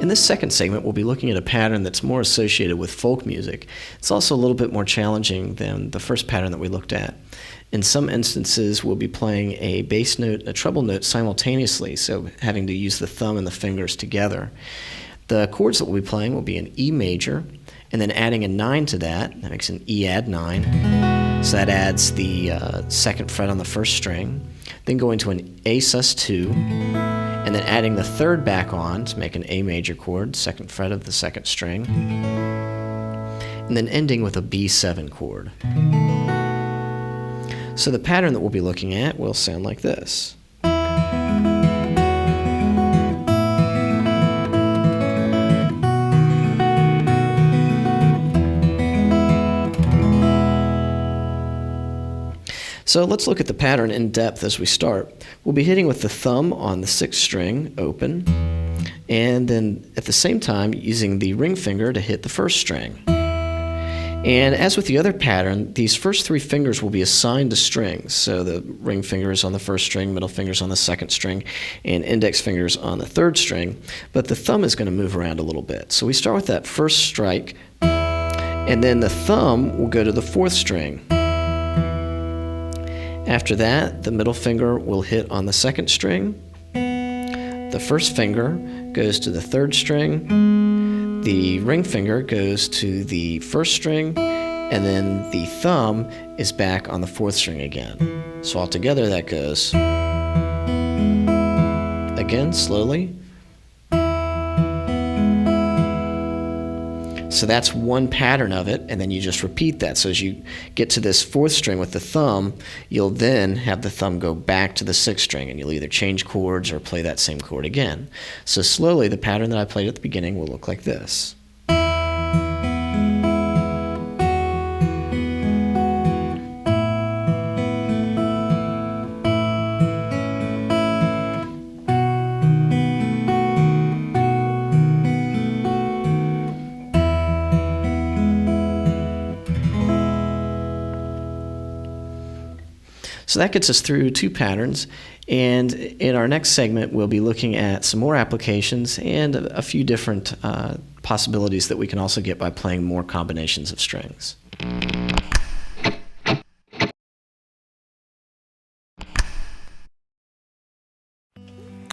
In this second segment, we'll be looking at a pattern that's more associated with folk music. It's also a little bit more challenging than the first pattern that we looked at. In some instances, we'll be playing a bass note and a treble note simultaneously, so having to use the thumb and the fingers together. The chords that we'll be playing will be an E major, and then adding a 9 to that. That makes an E add 9. So that adds the second fret on the first string. Then going to an A sus2, and then adding the third back on to make an A major chord, second fret of the second string. And then ending with a B7 chord. So the pattern that we'll be looking at will sound like this. So let's look at the pattern in depth as we start. We'll be hitting with the thumb on the 6th string, open, and then at the same time using the ring finger to hit the 1st string. And as with the other pattern, these first 3 fingers will be assigned to strings. So the ring finger is on the 1st string, middle finger is on the 2nd string, and index fingers on the 3rd string. But the thumb is going to move around a little bit. So we start with that first strike, and then the thumb will go to the 4th string. After that, the middle finger will hit on the 2nd string. The first finger goes to the 3rd string. The ring finger goes to the 1st string, and then the thumb is back on the 4th string again. So altogether that goes, again, slowly. So that's one pattern of it, and then you just repeat that. So as you get to this 4th string with the thumb, you'll then have the thumb go back to the 6th string, and you'll either change chords or play that same chord again. So slowly, the pattern that I played at the beginning will look like this. So that gets us through 2 patterns, and in our next segment we'll be looking at some more applications and a few different possibilities that we can also get by playing more combinations of strings.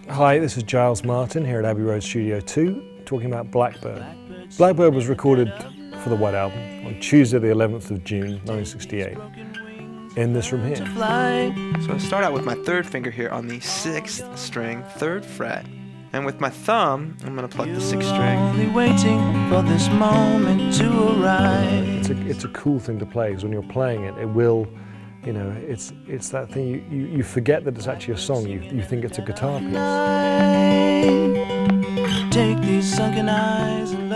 Hi, this is Giles Martin here at Abbey Road Studio 2 talking about Blackbird. Blackbird was recorded for the White Album on Tuesday the 11th of June 1968. In this room here. So I start out with my 3rd finger here on the 6th string, 3rd fret. And with my thumb, I'm going to pluck the 6th string. Only waiting for this moment to arrive. It's a cool thing to play, because when you're playing it, it will, you know, it's that thing, you forget that it's actually a song, you think it's a guitar piece. Take these sunken eyes and